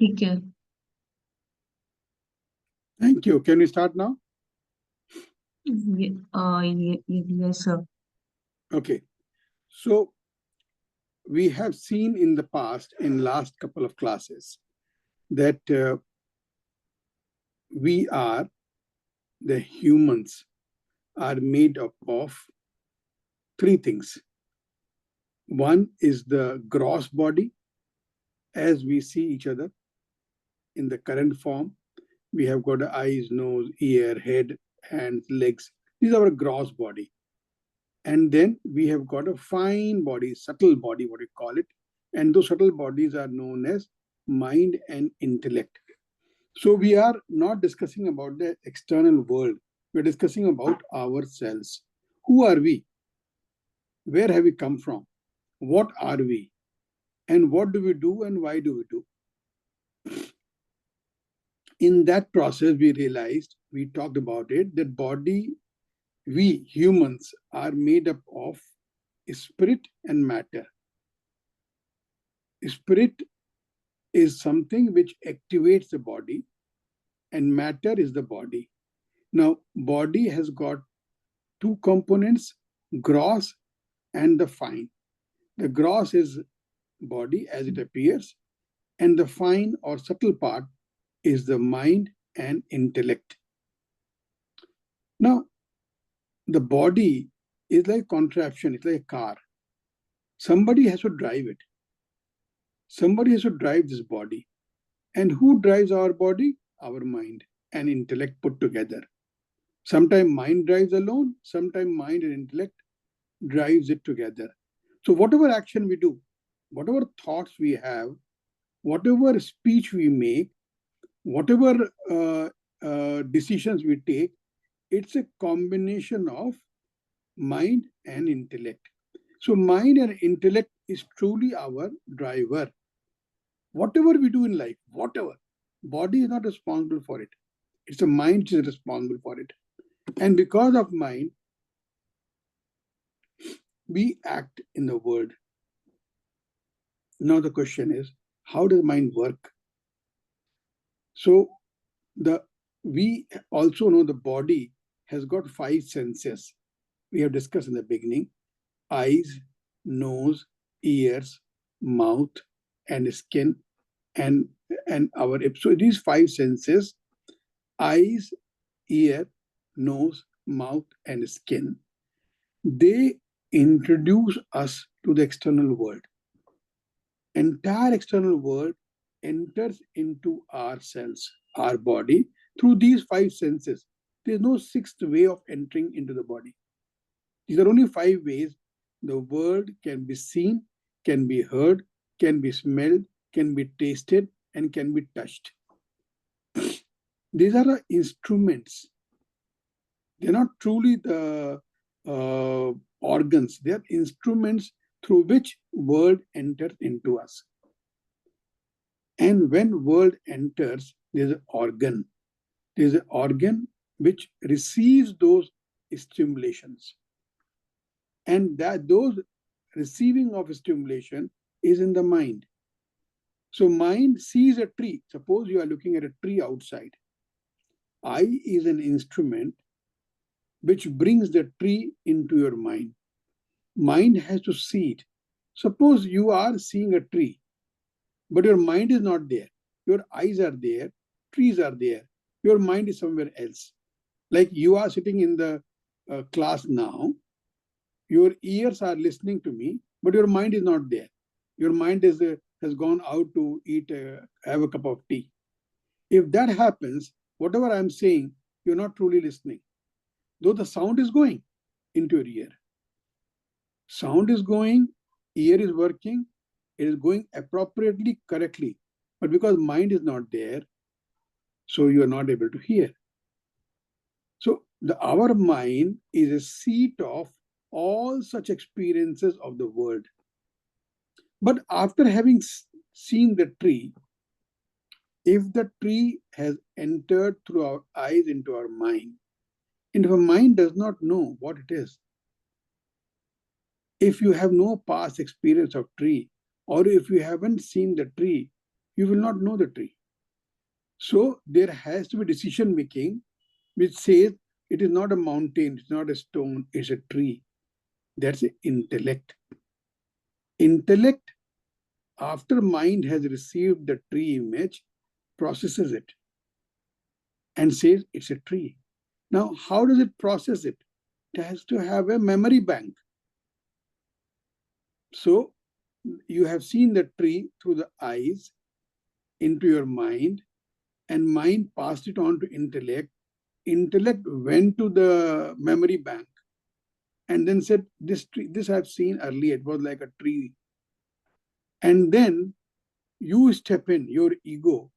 ठीक है. Thank you. Can we start now? Yes, sir. Okay. So we have seen in the past, in last couple of classes, that the humans are made up of three things. One is the gross body, as we see each other in the current form. We have got eyes, nose, ear, head, hands, legs. These are our gross body. And then we have got a fine body, subtle body, what we call it. And those subtle bodies are known as mind and intellect. So we are not discussing about the external world. We're discussing about ourselves. Who are we? Where have we come from? What are we? And what do we do and why do we do? In that process, we realized, we talked about it, that body, we humans are made up of spirit and matter. Spirit is something which activates the body, and matter is the body. Now, body has got two components, gross and the fine. The gross is body as it appears, and the fine or subtle part is the mind and intellect. Now, the body is like contraption, it's like a car. Somebody has to drive it. Somebody has to drive this body. And who drives our body? Our mind and intellect put together. Sometimes mind drives alone, sometimes mind and intellect drives it together. So whatever action we do, whatever thoughts we have, whatever speech we make, whatever decisions we take, it's a combination of mind and intellect. So mind and intellect is truly our driver. Whatever we do in life, whatever, body is not responsible for it. It's the mind which is responsible for it. And because of mind, we act in the world. Now the question is, how does mind work? So we also know the body has got 5 senses. We have discussed in the beginning: eyes, nose, ears, mouth, and skin, and our. So these 5 senses, eyes, ear, nose, mouth, and skin, they introduce us to the external world. Entire external world enters into ourselves, our body, through these 5 senses. There's no 6th way of entering into the body. These are only 5 ways the world can be seen, can be heard, can be smelled, can be tasted, and can be touched. These are the instruments. They're not truly the organs. They are instruments through which world enters into us. And when world enters, there's an organ. There's an organ which receives those stimulations. And that those receiving of stimulation is in the mind. So mind sees a tree. Suppose you are looking at a tree outside. Eye is an instrument which brings the tree into your mind. Mind has to see it. Suppose you are seeing a tree, but your mind is not there. Your eyes are there, trees are there. Your mind is somewhere else. Like you are sitting in the class now, your ears are listening to me, but your mind is not there. Your mind has gone out to eat, have a cup of tea. If that happens, whatever I'm saying, you're not truly listening. Though the sound is going into your ear. Sound is going, ear is working, it is going appropriately, correctly. But because mind is not there, so you are not able to hear. So our mind is a seat of all such experiences of the world. But after having seen the tree, if the tree has entered through our eyes into our mind, and if our mind does not know what it is, if you have no past experience of tree, or if you haven't seen the tree, you will not know the tree. So there has to be decision making which says it is not a mountain, it's not a stone, it's a tree. That's the intellect. Intellect, after mind has received the tree image, processes it and says it's a tree. Now, how does it process it? It has to have a memory bank. So you have seen the tree through the eyes into your mind, and mind passed it on to intellect. Intellect went to the memory bank and then said, this tree, this I've seen earlier, it was like a tree. And then you step in, your ego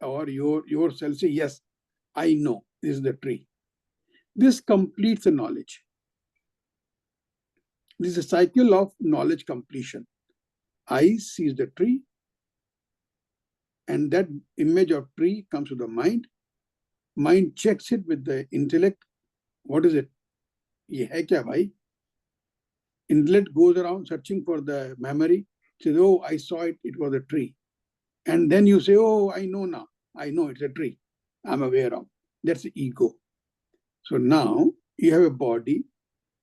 or yourself say, yes, I know this is the tree. This completes the knowledge. This is a cycle of knowledge completion. I sees the tree, and that image of tree comes to the mind. Mind checks it with the intellect. What is it? Ye hai kya bhai? Intellect goes around searching for the memory, says, oh, I saw it, it was a tree. And then you say, oh, I know now. I know it's a tree. I'm aware of. That's the ego. So now you have a body,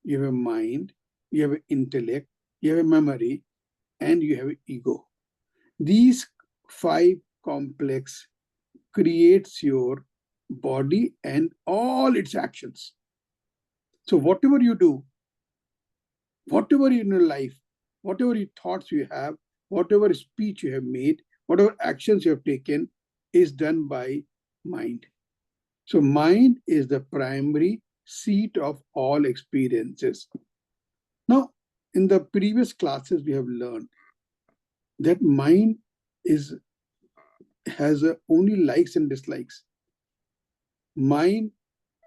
you have a mind, you have an intellect, you have a memory, and you have an ego. These 5 complex creates your body and all its actions. So whatever you do, whatever in your life, whatever thoughts you have, whatever speech you have made, whatever actions you have taken is done by mind. So mind is the primary seat of all experiences. Now, in the previous classes, we have learned that mind has only likes and dislikes. Mind,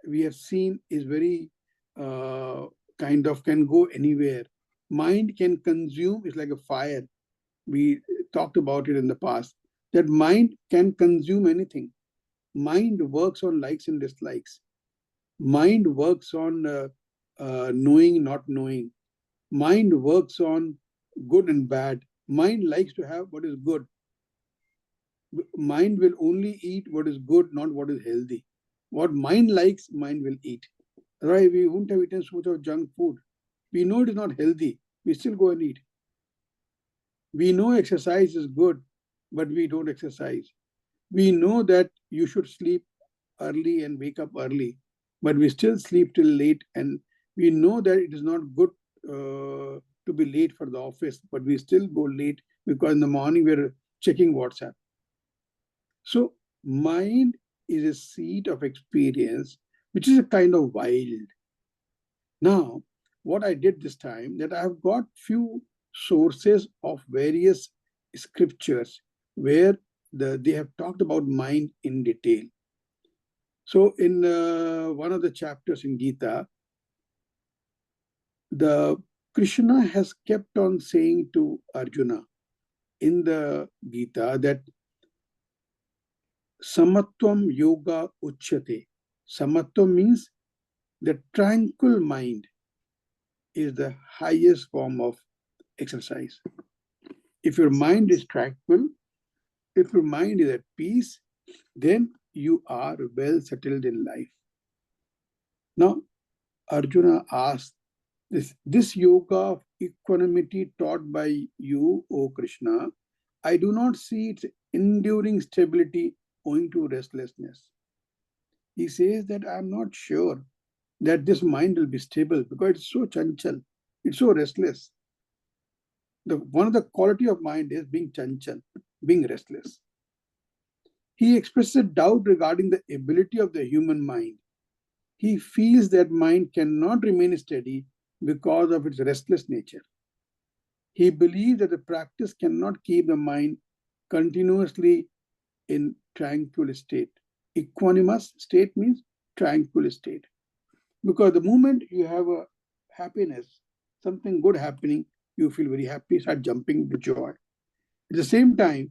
we have seen, is very kind of can go anywhere. Mind can consume, it's like a fire. We talked about it in the past, that mind can consume anything. Mind works on likes and dislikes. Mind works on knowing, not knowing. Mind works on good and bad. Mind likes to have what is good. Mind will only eat what is good, not what is healthy. What mind likes, mind will eat. Right? We wouldn't have eaten so much of junk food. We know it is not healthy. We still go and eat. We know exercise is good, but we don't exercise. We know that you should sleep early and wake up early, but we still sleep till late. And we know that it is not good to be late for the office, but we still go late because in the morning we're checking WhatsApp. So mind is a seat of experience, which is a kind of wild. Now, what I did this time, that I have got few sources of various scriptures where they have talked about mind in detail. So in one of the chapters in Gita, the Krishna has kept on saying to Arjuna in the Gita that Samatvam yoga uchyate. Samatvam means the tranquil mind is the highest form of exercise. If your mind is tranquil, if your mind is at peace, then you are well settled in life. Now, Arjuna asked, this yoga of equanimity taught by you, O Krishna, I do not see its enduring stability owing to restlessness. He says that I'm not sure that this mind will be stable because it's so chanchal, it's so restless. One of the quality of mind is being chanchal, being restless. He expresses doubt regarding the ability of the human mind. He feels that mind cannot remain steady because of its restless nature. He believes that the practice cannot keep the mind continuously in tranquil state. Equanimous state means tranquil state. Because the moment you have a happiness, something good happening, you feel very happy, start jumping with joy. At the same time,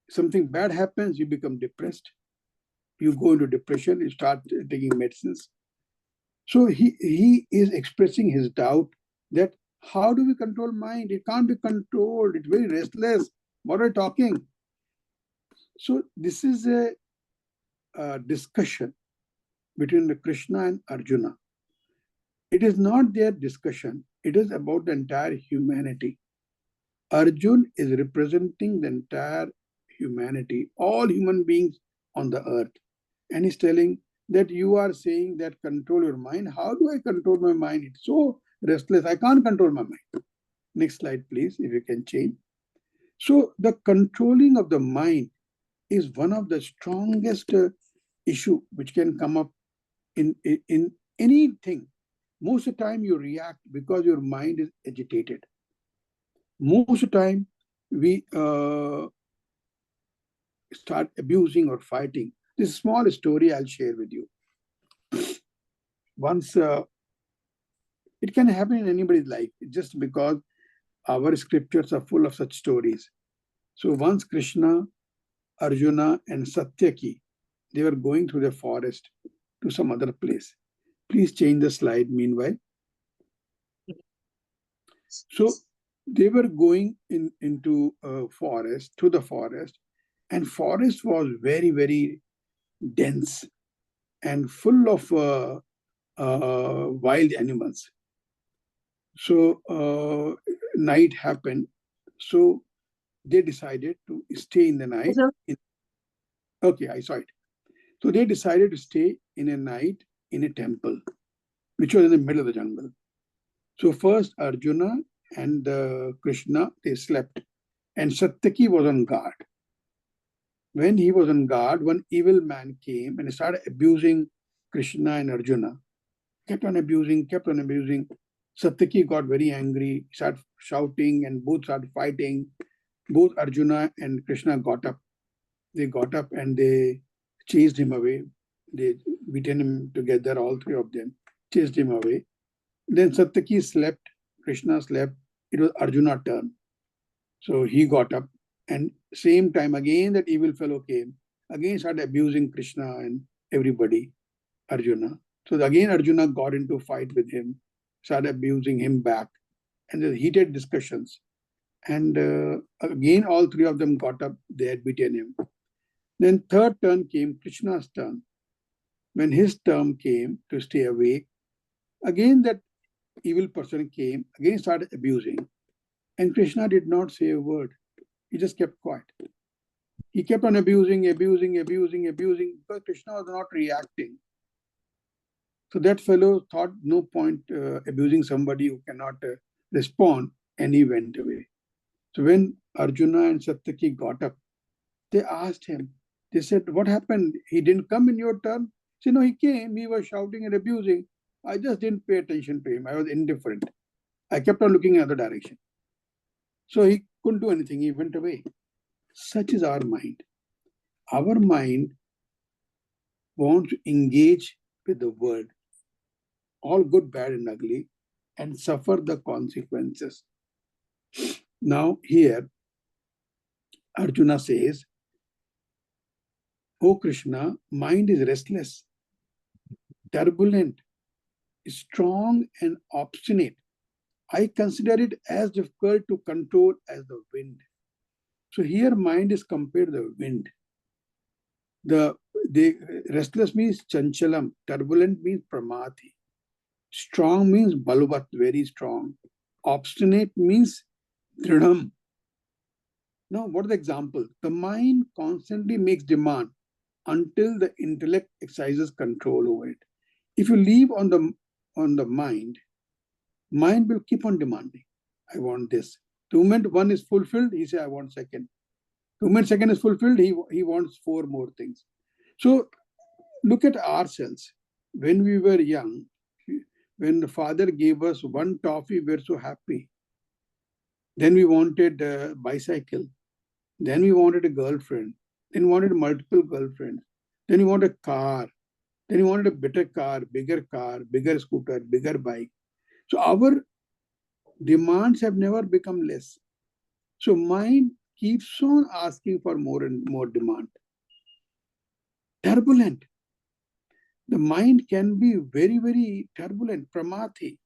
something bad happens, you become depressed. You go into depression, you start taking medicines. So he is expressing his doubt that how do we control mind? It can't be controlled. It's very restless. What are you talking? So this is a discussion between the Krishna and Arjuna. It is not their discussion. It is about the entire humanity. Arjun is representing the entire humanity, all human beings on the earth. And he's telling that you are saying that control your mind. How do I control my mind? It's so restless. I can't control my mind. Next slide, please, if you can change. So the controlling of the mind is one of the strongest issue which can come up in anything. Most of the time you react because your mind is agitated. Most of the time we start abusing or fighting. This small story I'll share with you. Once it can happen in anybody's life, just because our scriptures are full of such stories. So once Krishna, Arjuna, and Satyaki, they were going through the forest to some other place. Please change the slide meanwhile. So they were going into a forest, through the forest, and forest was very, very dense and full of wild animals. So night happened. So they decided to stay in the night. Okay, I saw it. So they decided to stay in a night in a temple, which was in the middle of the jungle. So first Arjuna and Krishna, they slept, and Satyaki was on guard. When he was on guard, one evil man came and started abusing Krishna and Arjuna. Kept on abusing, kept on abusing. Satyaki got very angry, started shouting, and both started fighting. Both Arjuna and Krishna got up. They got up and they chased him away. They beaten him together, all three of them, chased him away. Then Satyaki slept, Krishna slept. It was Arjuna's turn. So he got up, and same time again that evil fellow came, again started abusing Krishna and everybody, Arjuna. So again Arjuna got into fight with him, started abusing him back, and there heated discussions. And again all three of them got up, they had beaten him. Then third turn came Krishna's turn. When his turn came to stay awake, again that evil person came, again started abusing. And Krishna did not say a word. He just kept quiet. He kept on abusing, because Krishna was not reacting. So that fellow thought no point abusing somebody who cannot respond, and he went away. So when Arjuna and Satyaki got up, they asked him, they said, what happened? He didn't come in your turn? He said, no, he came. He was shouting and abusing. I just didn't pay attention to him. I was indifferent. I kept on looking in the other direction. So he couldn't do anything. He went away. Such is our mind. Our mind wants to engage with the world, all good, bad, and ugly, and suffer the consequences. Now here, Arjuna says, "Oh Krishna, mind is restless, turbulent, strong, and obstinate. I consider it as difficult to control as the wind." So here mind is compared to the wind. The restless means chanchalam, turbulent means pramati, strong means balvat, very strong, obstinate means dridham. Now, what is the example? The mind constantly makes demand until the intellect exercises control over it. If you leave on the mind will keep on demanding. I want this. The moment one is fulfilled, he says, I want second. The moment second is fulfilled, he wants four more things. So look at ourselves. When we were young, when the father gave us one toffee, we were so happy. Then we wanted a bicycle. Then we wanted a girlfriend. Then we wanted multiple girlfriends. Then we wanted a car. Then we wanted a better car, bigger scooter, bigger bike. So our demands have never become less. So mind keeps on asking for more and more demand. Turbulent. The mind can be very, very turbulent, pramati.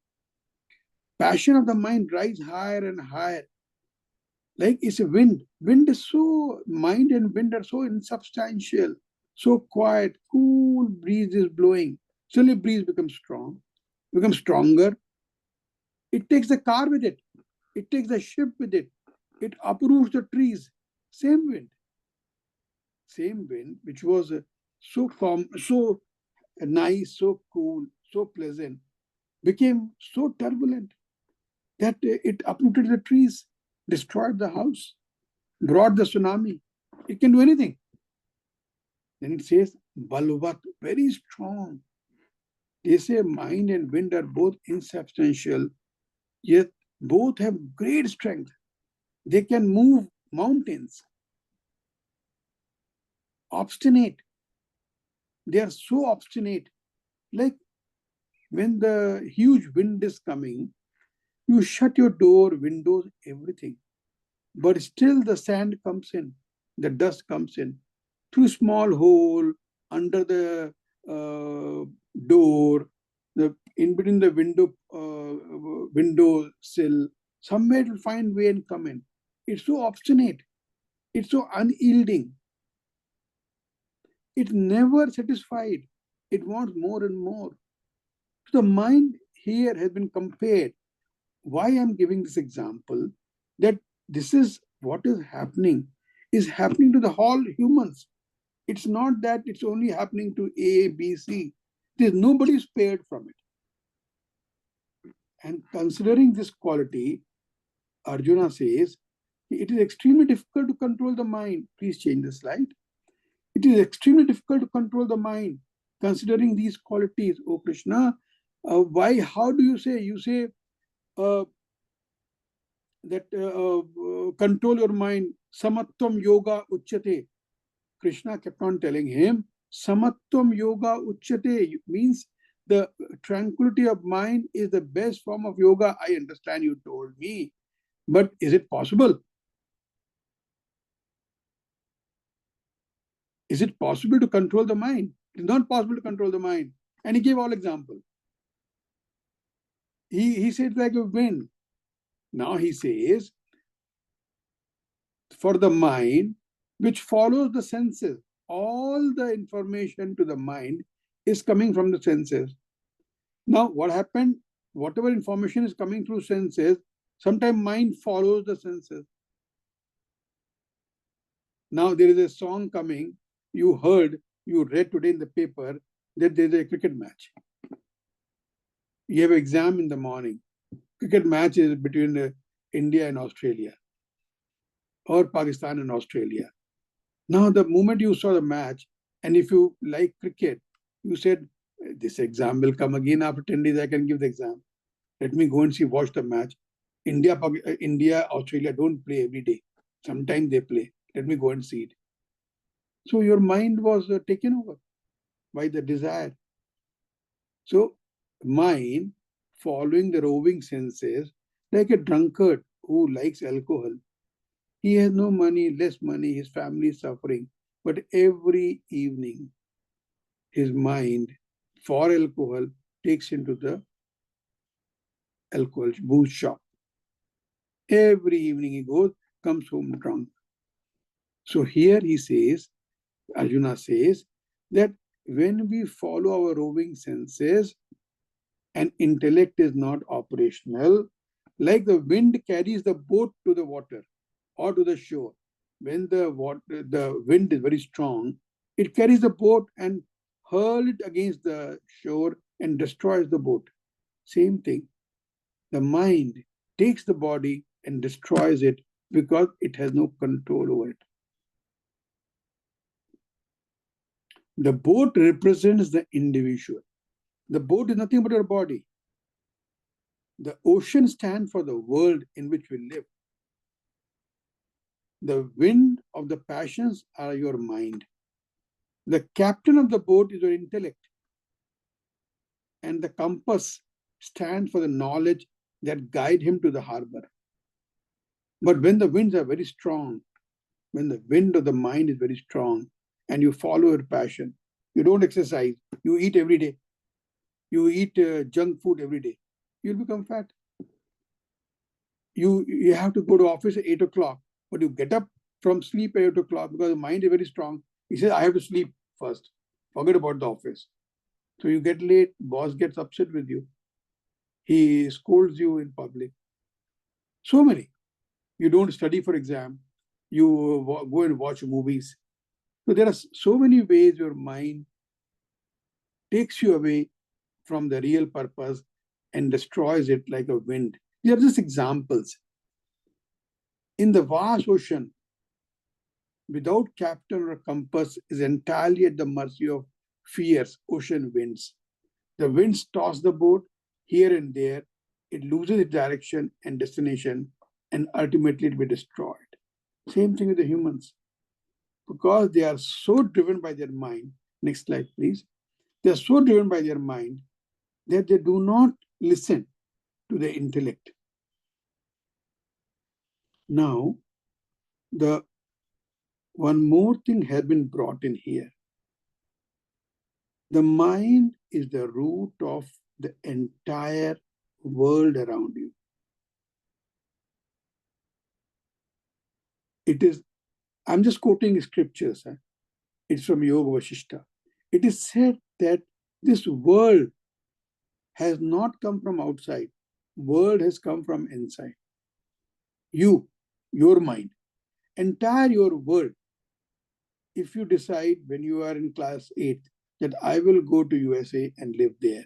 Passion of the mind rise higher and higher. Like it's a wind. Wind is so, mind and wind are so insubstantial, so quiet, cool breeze is blowing. Suddenly breeze becomes strong, becomes stronger. It takes the car with it. It takes the ship with it. It uproots the trees. Same wind. Same wind, which was so calm, so nice, so cool, so pleasant, became so turbulent that it uprooted the trees, destroyed the house, brought the tsunami. It can do anything. Then it says, Balvat, very strong. They say mind and wind are both insubstantial, yet both have great strength. They can move mountains. Obstinate. They are so obstinate. Like when the huge wind is coming, you shut your door, windows, everything. But still the sand comes in, the dust comes in through small hole under the door, in between the window sill. Somewhere it will find way and come in. It's so obstinate. It's so unyielding. It's never satisfied. It wants more and more. So the mind here has been compared. Why I'm giving this example, that this is what is happening to the whole humans. It's not that it's only happening to A, B, C. There's nobody spared from it. And considering this quality, Arjuna says, it is extremely difficult to control the mind. Please change the slide. It is extremely difficult to control the mind, considering these qualities. Oh Krishna, why? How do you say? You say uh, that control your mind. Samatvam yoga uchyate. Krishna kept on telling him, Samatvam yoga uchyate means the tranquility of mind is the best form of yoga. I understand you told me, but is it possible? Is it possible to control the mind? It is not possible to control the mind. And he gave all examples. He said like a wind. Now he says, for the mind, which follows the senses, all the information to the mind is coming from the senses. Now, what happened? Whatever information is coming through senses, sometimes mind follows the senses. Now, there is a song coming. You read today in the paper that there is a cricket match. You have an exam in the morning. Cricket match is between India and Australia, or Pakistan and Australia. Now, the moment you saw the match, and if you like cricket, you said, this exam will come again after 10 days, I can give the exam. Let me go and watch the match. India, Australia don't play every day. Sometimes they play. Let me go and see it. So your mind was taken over by the desire. So mind, following the roving senses, like a drunkard who likes alcohol. He has no money, less money, his family is suffering. But every evening, his mind, for alcohol, takes him to the alcohol booze shop. Every evening he goes, comes home drunk. So here he says, Arjuna says, that when we follow our roving senses and intellect is not operational, like the wind carries the boat to the water or to the shore. When the wind is very strong, it carries the boat and hurls it against the shore and destroys the boat. Same thing. The mind takes the body and destroys it because it has no control over it. The boat represents the individual. The boat is nothing but our body. The ocean stands for the world in which we live. The wind of the passions are your mind. The captain of the boat is your intellect. And the compass stands for the knowledge that guide him to the harbor. But when the winds are very strong, when the wind of the mind is very strong, and you follow your passion, you don't exercise, you eat every day, you eat junk food every day, you'll become fat. You have to go to office at 8 o'clock. But you get up from sleep at 8 o'clock because the mind is very strong. He says, I have to sleep first. Forget about the office. So you get late, boss gets upset with you. He scolds you in public. So many. You don't study for exam. You go and watch movies. So there are so many ways your mind takes you away from the real purpose and destroys it like a wind. These are just examples. In the vast ocean, without captain or compass, is entirely at the mercy of fierce ocean winds. The winds toss the boat here and there. It loses its direction and destination, and ultimately it will be destroyed. Same thing with the humans. Because they are so driven by their mind. Next slide, please. They are so driven by their mind that they do not listen to the intellect. Now, the one more thing has been brought in here. The mind is the root of the entire world around you. It is, I'm just quoting scriptures. It's from Yoga Vasishta. It is said that this world has not come from outside. World has come from inside. You, your mind, entire your world. If you decide when you are in class 8 that I will go to USA and live there,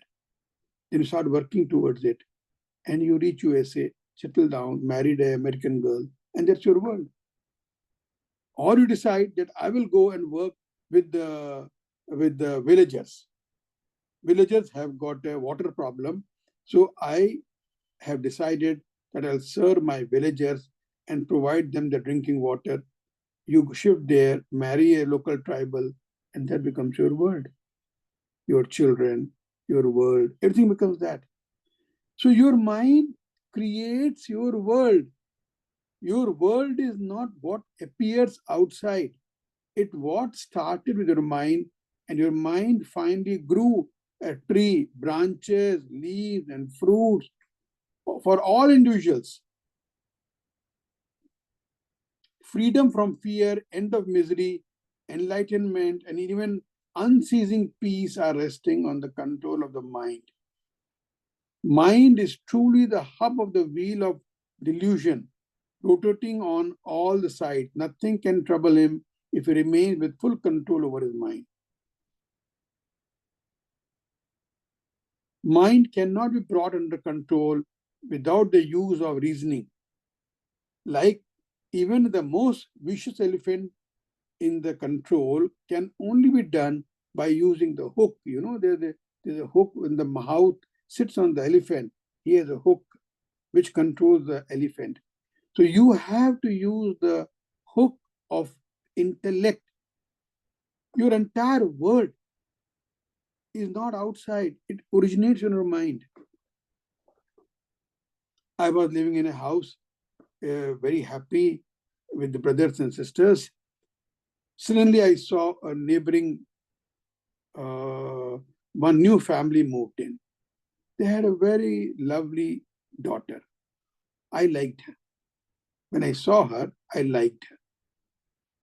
then you start working towards it, and you reach USA, settle down, married an American girl, and that's your world. Or you decide that I will go and work with the villagers. Villagers have got a water problem, so I have decided that I'll serve my villagers and provide them the drinking water. You shift there, marry a local tribal, and that becomes your world. Your children, your world, everything becomes that. So your mind creates your world. Your world is not what appears outside. It what started with your mind, and your mind finally grew a tree, branches, leaves, and fruits for all individuals. Freedom from fear, end of misery, enlightenment, and even unceasing peace are resting on the control of the mind. Mind is truly the hub of the wheel of delusion, rotating on all the sides. Nothing can trouble him if he remains with full control over his mind. Mind cannot be brought under control without the use of reasoning. Like even the most vicious elephant in the control can only be done by using the hook. You know, there's a hook when the mahout sits on the elephant. He has a hook which controls the elephant. So you have to use the hook of intellect. Your entire world is not outside. It originates in your mind. I was living in a house, very happy with the brothers and sisters. Suddenly I saw a neighboring, one new family moved in. They had a very lovely daughter. I liked her. When I saw her, I liked her.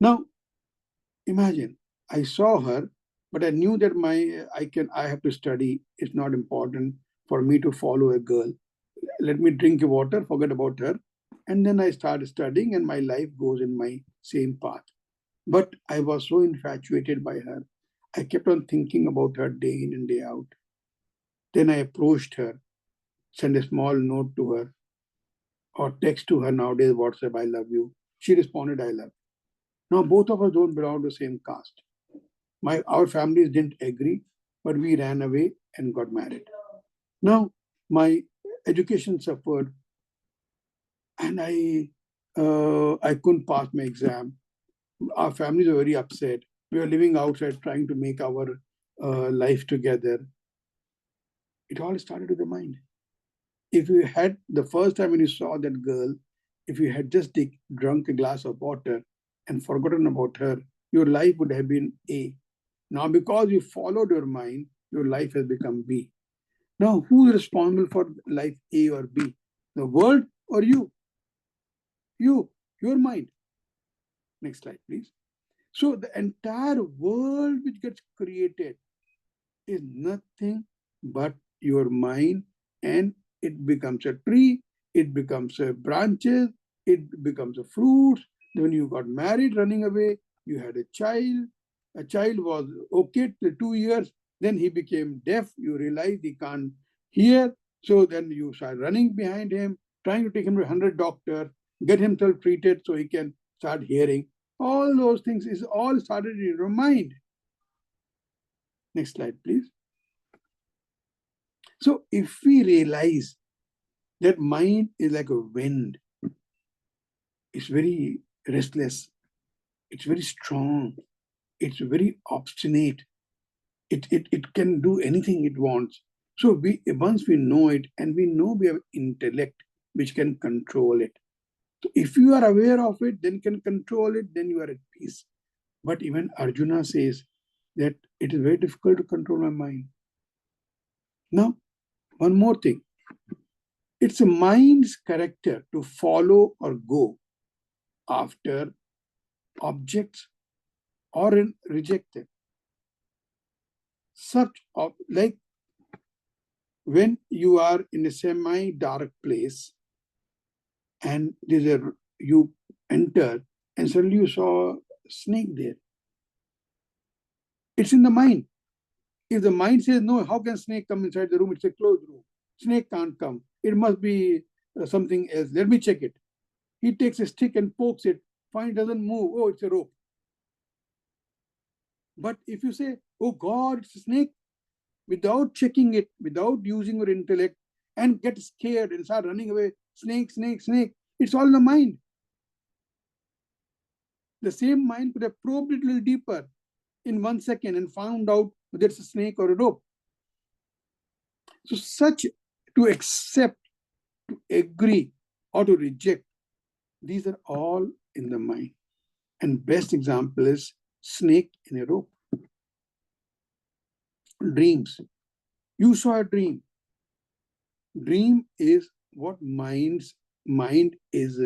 Now, imagine, I saw her, but I knew that I have to study. It's not important for me to follow a girl. Let me drink water, forget about her. And then I started studying, and my life goes in my same path. But I was so infatuated by her. I kept on thinking about her day in and day out. Then I approached her, sent a small note to her, or text to her nowadays, WhatsApp, I love you. She responded, I love you. Now, both of us don't belong to the same caste. Our families didn't agree, but we ran away and got married. Now, my education suffered, and I couldn't pass my exam. Our families were very upset. We were living outside, trying to make our life together. It all started with the mind. If you had the first time when you saw that girl, if you had just drunk a glass of water and forgotten about her, your life would have been A. Now, because you followed your mind, your life has become B. Now, who is responsible for life A or B? The world or you? You, your mind. Next slide, please. So the entire world which gets created is nothing but your mind, and it becomes a tree, it becomes a branches, it becomes a fruits. When you got married, running away, you had a child. A child was okay till 2 years, then he became deaf. You realize he can't hear, so then you start running behind him, trying to take him to 100 doctors, get himself treated so he can start hearing. All those things is all started in your mind. Next slide, please. So if we realize that mind is like a wind, it's very restless, it's very strong, it's very obstinate, it can do anything it wants. So once we know it, and we know we have intellect which can control it. So if you are aware of it, then can control it, then you are at peace. But even Arjuna says that it is very difficult to control my mind. Now, one more thing. It's a mind's character to follow or go after objects or reject them. Such like when you are in a semi-dark place and you enter and suddenly you saw a snake there. It's in the mind. If the mind says, no, how can snake come inside the room? It's a closed room. Snake can't come. It must be something else. Let me check it. He takes a stick and pokes it. Fine, doesn't move. Oh, it's a rope. But if you say, oh God, it's a snake, without checking it, without using your intellect, and get scared and start running away, snake, snake, snake, it's all in the mind. The same mind could have probed it a little deeper in 1 second and found out whether it's a snake or a rope. So such to accept, to agree, or to reject, these are all in the mind. And best example is snake in a rope. Dreams. You saw a dream. Dream is what mind is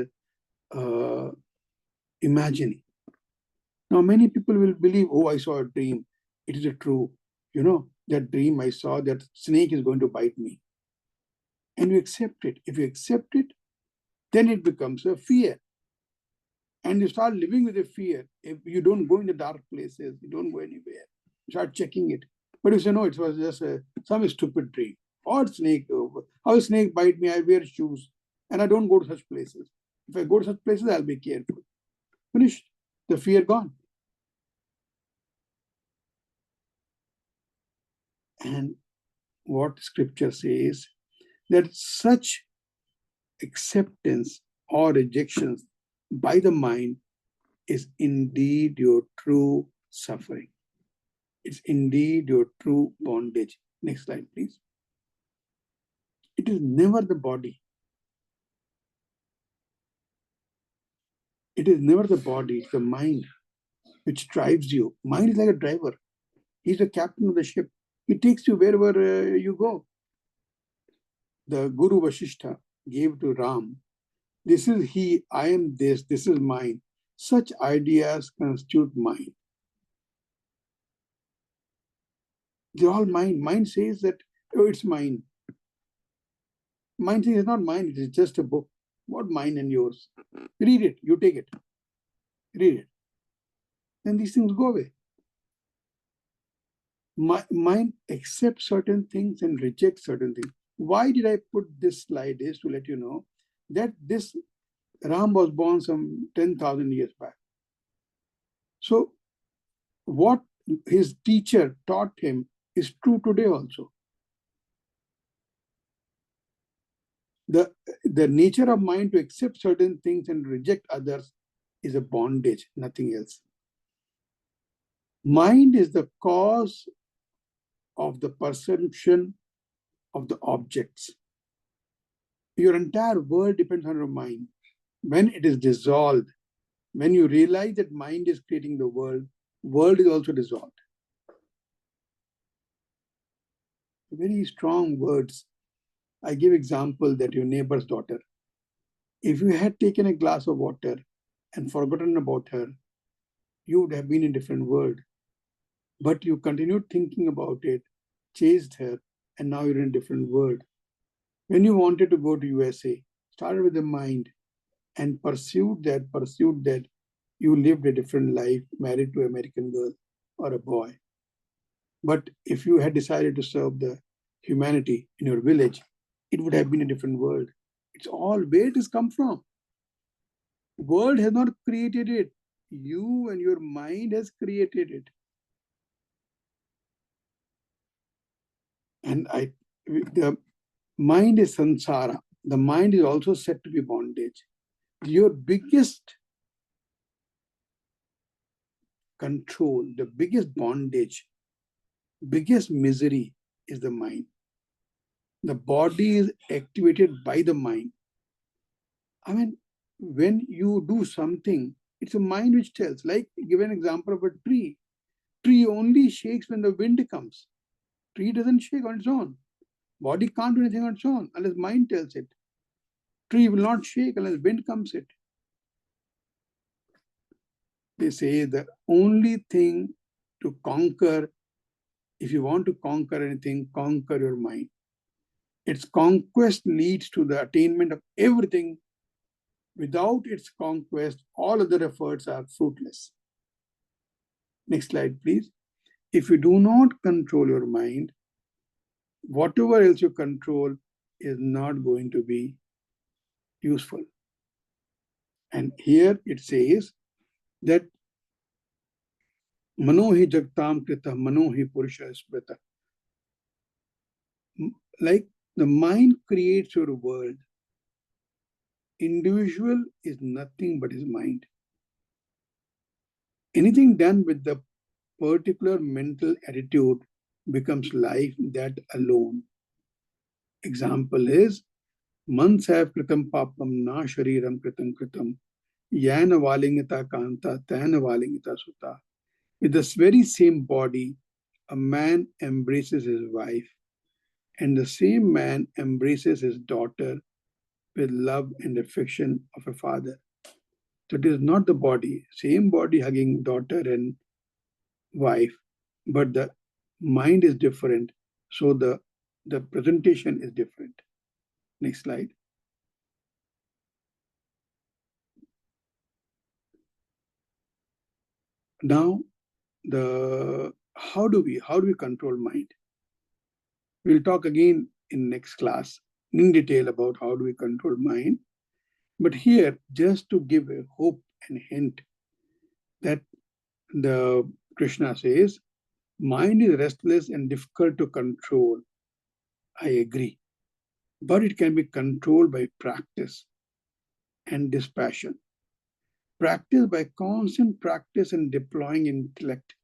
imagining. Now, many people will believe, oh, I saw a dream. It is a true. That dream I saw, that snake is going to bite me. And you accept it. If you accept it, then it becomes a fear. And you start living with a fear. If you don't go in the dark places, you don't go anywhere. You start checking it. But you say, no, it was just some stupid dream. Or snake, how a snake bite me? I wear shoes. And I don't go to such places. If I go to such places, I'll be careful. Finished. The fear gone. And what scripture says, that such acceptance or rejections by the mind is indeed your true suffering. It's indeed your true bondage. Next slide, please. It is never the body. It is never the body, it's the mind which drives you. Mind is like a driver. He's the captain of the ship. He takes you wherever you go. The Guru Vasishtha gave to Ram, this is he, I am this is mine. Such ideas constitute mind. They're all mine. Mind says that, oh, it's mine. Mind says it's not mine, it is just a book. What mine and yours? Read it, you take it. Read it. Then these things go away. Mind accepts certain things and rejects certain things. Why did I put this slide is to let you know that this Ram was born some 10,000 years back. So what his teacher taught him is true today also. The nature of mind to accept certain things and reject others is a bondage, nothing else. Mind is the cause of the perception of the objects. Your entire world depends on your mind. When it is dissolved, when you realize that mind is creating the world is also dissolved. Very strong words. I give example that your neighbor's daughter. If you had taken a glass of water and forgotten about her, you would have been in a different world. But you continued thinking about it, chased her, and now you're in a different world. When you wanted to go to USA, started with the mind and pursued that, you lived a different life, married to an American girl or a boy. But if you had decided to serve the humanity in your village, it would have been a different world. It's all where it has come from. World has not created it. You and your mind has created it. And the mind is samsara. The mind is also said to be bondage. Your biggest control, the biggest bondage, biggest misery is the mind. The body is activated by the mind. I mean, when you do something, it's a mind which tells. Like, give an example of a tree. Tree only shakes when the wind comes. Tree doesn't shake on its own. Body can't do anything on its own unless mind tells it. Tree will not shake unless wind comes it. They say the only thing to conquer, if you want to conquer anything, conquer your mind. Its conquest leads to the attainment of everything. Without its conquest, all other efforts are fruitless. Next slide, please. If you do not control your mind, whatever else you control is not going to be useful. And here it says that Manohi Jagtam Krita, Manohi Purusha Smrita. Like the mind creates your world. Individual is nothing but his mind. Anything done with the particular mental attitude becomes life that alone. Example is, Mansav Kritam Papam Na Shariram Kritam Kritam Yana Valingita Kanta Tana Valingita Sutta. With this very same body, a man embraces his wife, and the same man embraces his daughter with love and affection of a father. So it is not the body, same body hugging daughter and wife, but the mind is different, so the presentation is different. Next slide. Now, how do we control mind? We'll talk again in next class in detail about how do we control mind. But here, just to give a hope and hint that the Krishna says, mind is restless and difficult to control. I agree. But it can be controlled by practice and dispassion. Practice by constant practice and deploying intellect,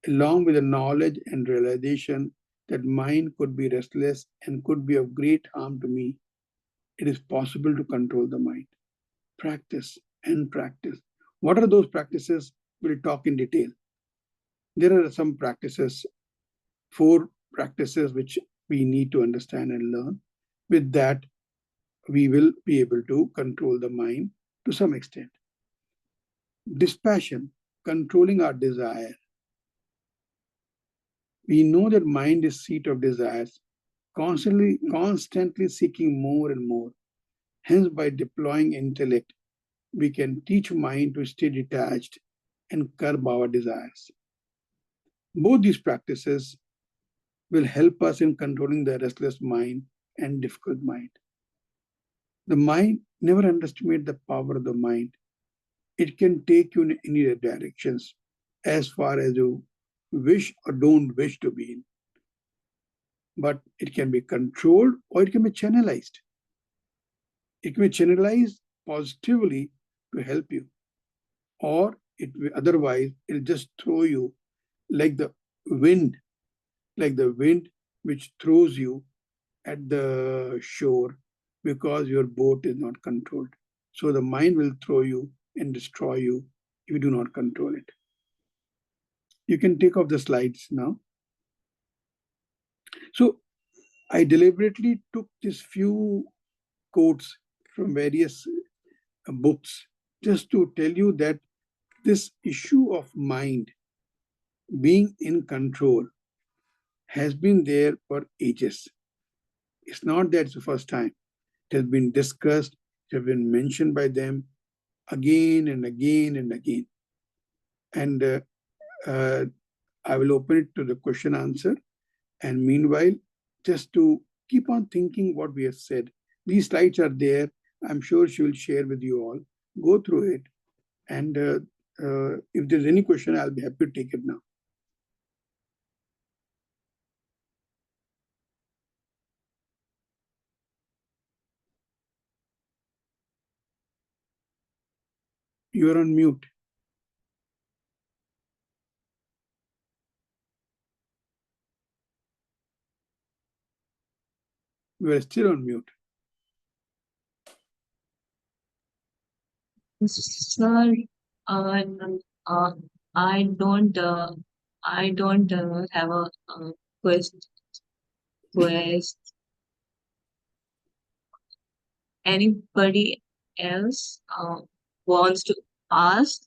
along with the knowledge and realization that mind could be restless and could be of great harm to me. It is possible to control the mind. Practice and practice. What are those practices? We'll talk in detail. There are some practices, 4 practices which we need to understand and learn. With that, we will be able to control the mind to some extent. Dispassion, controlling our desire. We know that mind is seat of desires, constantly seeking more and more. Hence, by deploying intellect, we can teach mind to stay detached and curb our desires. Both these practices will help us in controlling the restless mind and difficult mind. The mind, never underestimate the power of the mind. It can take you in any directions as far as you wish or don't wish to be in. But it can be controlled or it can be channelized. It can be channelized positively to help you, or otherwise it'll just throw you like the wind which throws you at the shore because your boat is not controlled. So the mind will throw you and destroy you if you do not control it. You can take off the slides now. So I deliberately took these few quotes from various books just to tell you that This issue of mind being in control has been there for ages. It's not that it's the first time. It has been discussed, it has been mentioned by them again and again and again. And I will open it to the question answer. And meanwhile, just to keep on thinking what we have said, these slides are there. I'm sure she will share with you all. Go through it. And if there's any question, I'll be happy to take it now. You're on mute. You are still on mute. Sir, uh, uh, I don't have a quest. Anybody else wants to ask?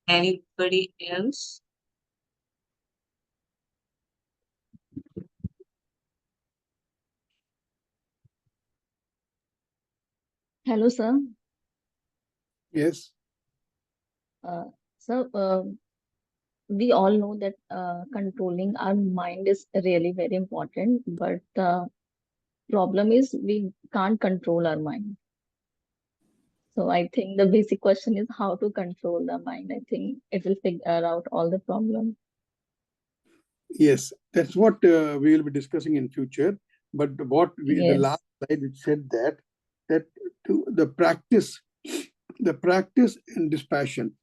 Anybody else? Hello, sir. Yes. Sir, we all know that controlling our mind is really very important, but the problem is we can't control our mind. So I think the basic question is how to control the mind. I think it will figure out all the problems. Yes, that's what we will be discussing in future. But what the Yes. last slide which said that to the practice and dispassion,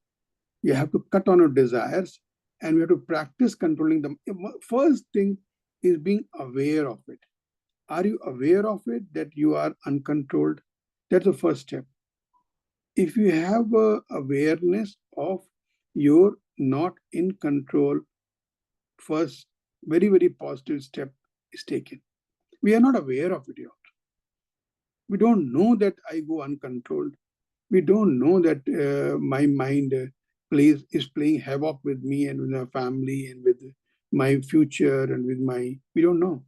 you have to cut on your desires, and we have to practice controlling them. First thing is being aware of it. Are you aware of it that you are uncontrolled? That's the first step. If you have a awareness of you're not in control, first very, very positive step is taken. We are not aware of it yet. We don't know that I go uncontrolled. We don't know that my mind is playing havoc with me and with my family and with my future and with my. We don't know.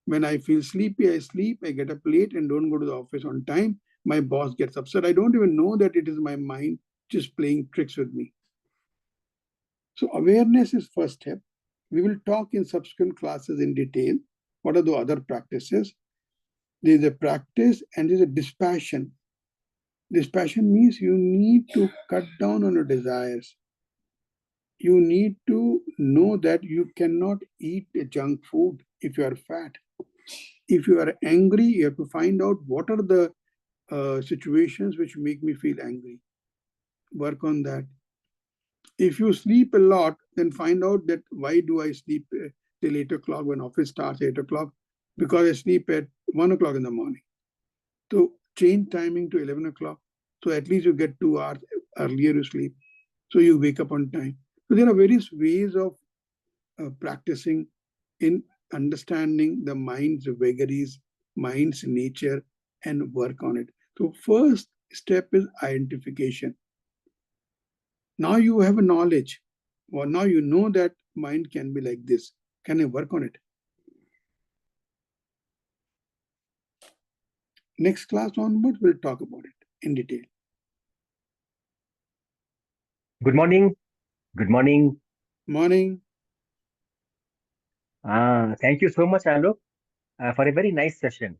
When I feel sleepy, I sleep. I get up late and don't go to the office on time. My boss gets upset. I don't even know that it is my mind just playing tricks with me. So awareness is first step. We will talk in subsequent classes in detail. What are the other practices? There's a practice and there's a dispassion. Dispassion means you need to cut down on your desires. You need to know that you cannot eat junk food if you are fat. If you are angry, you have to find out what are the situations which make me feel angry. Work on that. If you sleep a lot, then find out that why do I sleep till 8 o'clock when office starts 8 o'clock? Because I sleep at 1 o'clock in the morning. So change timing to 11 o'clock. So at least you get 2 hours earlier you sleep. So you wake up on time. So there are various ways of practicing in understanding the mind's vagaries, mind's nature, and work on it. So first step is identification. Now you have a knowledge. Well, now you know that mind can be like this. Can I work on it? Next class onwards, we'll talk about it in detail. Good morning. Good morning. Morning. Thank you so much, Alok, for a very nice session.